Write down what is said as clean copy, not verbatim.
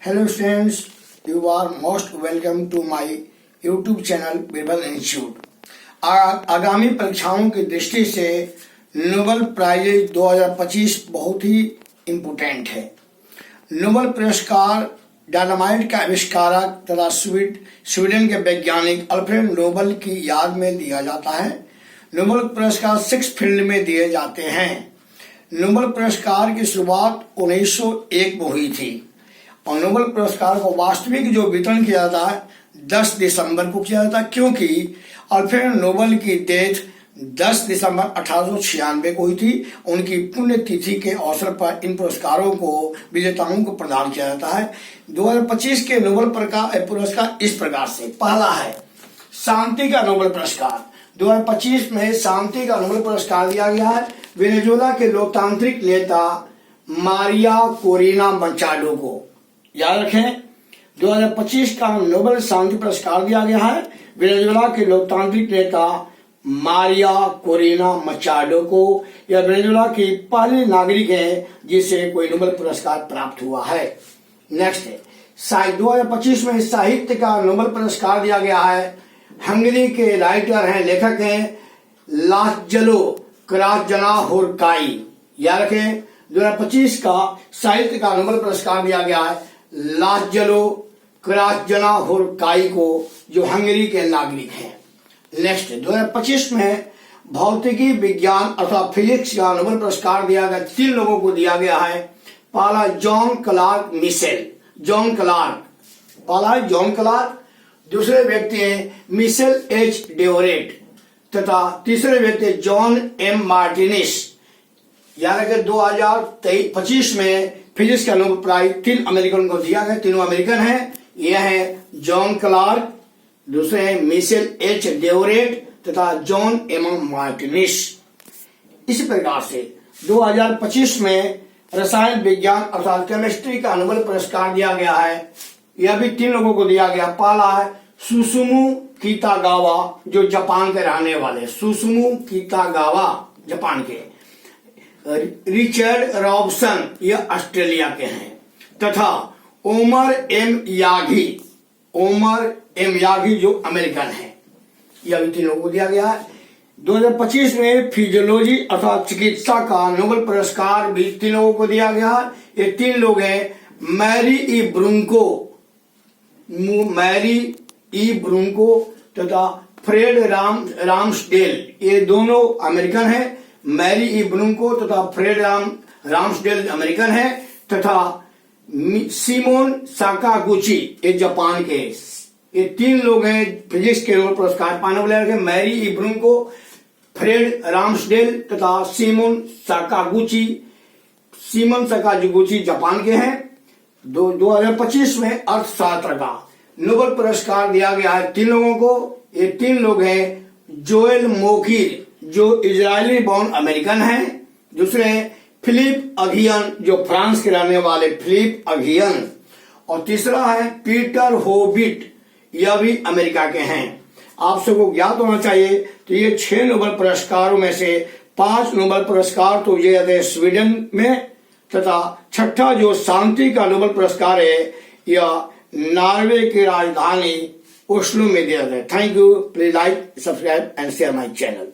Hello students, you are most welcome to my YouTube channel Birbal institute. आगामी परीक्षाओं की दृष्टि से नोबेल प्राइज 2025 बहुत ही इम्पोर्टेंट है। नोबेल पुरस्कार डायनामाइट का आविष्कारक तथा स्वीडन के वैज्ञानिक अल्फ्रेड नोबेल की याद में दिया जाता है। नोबेल पुरस्कार 6 फील्ड में दिए जाते हैं। नोबेल पुरस्कार की शुरुआत 1901 में हुई थी और नोबेल पुरस्कार को वास्तविक जो वितरण किया जाता है 10 दिसंबर को किया जाता है, क्योंकि अल्फ्रेड नोबेल की डेथ 10 दिसंबर 1896 को हुई थी। उनकी पुण्यतिथि के अवसर पर इन पुरस्कारों को विजेताओं को प्रदान किया जाता है। 2025 के नोबेल पुरस्कार इस प्रकार से, पहला है शांति का नोबेल पुरस्कार। 2025 में शांति का नोबेल पुरस्कार दिया गया है वेनेजुएला के लोकतांत्रिक नेता मारिया कोरिना मचाडो को। याद रखें, 2025 का नोबेल शांति पुरस्कार दिया गया है वेनेजुएला के लोकतांत्रिक नेता मारिया कोरिना मचाडो को। यह वेनेजुएला की पहली नागरिक है जिसे कोई नोबेल पुरस्कार प्राप्त हुआ है। नेक्स्ट है 2025 में साहित्य का नोबेल पुरस्कार दिया गया है। हंगरी के राइटर हैं, लेखक हैं लाजलो क्रास्नहोरकाई। याद रखें, 2025 का साहित्य का नोबेल पुरस्कार दिया गया है लाजलो क्रास्नहोरकाई को, जो हंगरी के नागरिक हैं। नेक्स्ट 2025 में भौतिकी विज्ञान अथवा फिजिक्स का नोबेल पुरस्कार दिया गया 3 लोगों को दिया गया है। पहला जॉन क्लार्क मिशेल, पहला है जॉन क्लार्क, दूसरे व्यक्ति हैं मिशेल एच डेवरेट तथा तीसरे व्यक्ति जॉन एम मार्टिनिस। याद रखें, 2025 में फिजिक्स का नोबेल प्राइज 3 अमेरिकन को दिया गया। तीनों अमेरिकन हैं। यह है जॉन क्लार्क, दूसरे हैं मिशेल एच डेवरेट तथा जॉन एम मार्टिनिस। इसी प्रकार से 2025 में रसायन विज्ञान अर्थात केमिस्ट्री का नोबेल पुरस्कार दिया गया है। यह भी 3 लोगों को दिया गया। पहला है सुसुमु कितागावा, जो जापान के रहने वाले, सुसुमु कितागावा जापान के। रिचर्ड रॉबसन, यह ऑस्ट्रेलिया के हैं, तथा ओमर एम यागी जो अमेरिकन है। यह भी 3 लोगों को दिया गया है। 2025 में फिजियोलॉजी अर्थात चिकित्सा का नोबेल पुरस्कार भी 3 लोगों को दिया गया है। ये 3 लोग हैं मैरी ई ब्रूंको तथा फ्रेड राम्सडेल। ये दोनों अमेरिकन हैं। मैरी ई ब्रूंको तथा फ्रेड राम्सडेल अमेरिकन हैं, तथा सिमोन साकागुची ये जापान के। ये 3 लोग हैं फिजिक्स के नोबेल पुरस्कार पाने वाले। मैरी ई ब्रूंको, फ्रेड राम्सडेल तथा सिमोन साकागुची जापान के हैं। 2025 में अर्थशास्त्र का नोबेल पुरस्कार दिया गया है 3 लोगों को। ये 3 लोग हैं जोएल मोकिर, जो इजरायली बॉर्न अमेरिकन हैं। दूसरे हैं फिलिप अघियन, जो फ्रांस के रहने वाले फिलिप अघियन। और तीसरा है पीटर होबिट, यह भी अमेरिका के हैं। आप सबको ज्ञात होना चाहिए तो ये 6 नोबेल पुरस्कारों में से 5 नोबेल पुरस्कार तो ये जाते हैं स्वीडन में, तथा 6ठा जो शांति का नोबेल पुरस्कार है यह नॉर्वे की राजधानी ओस्लो में दिया गया। Thank you. Please like, subscribe and share my channel.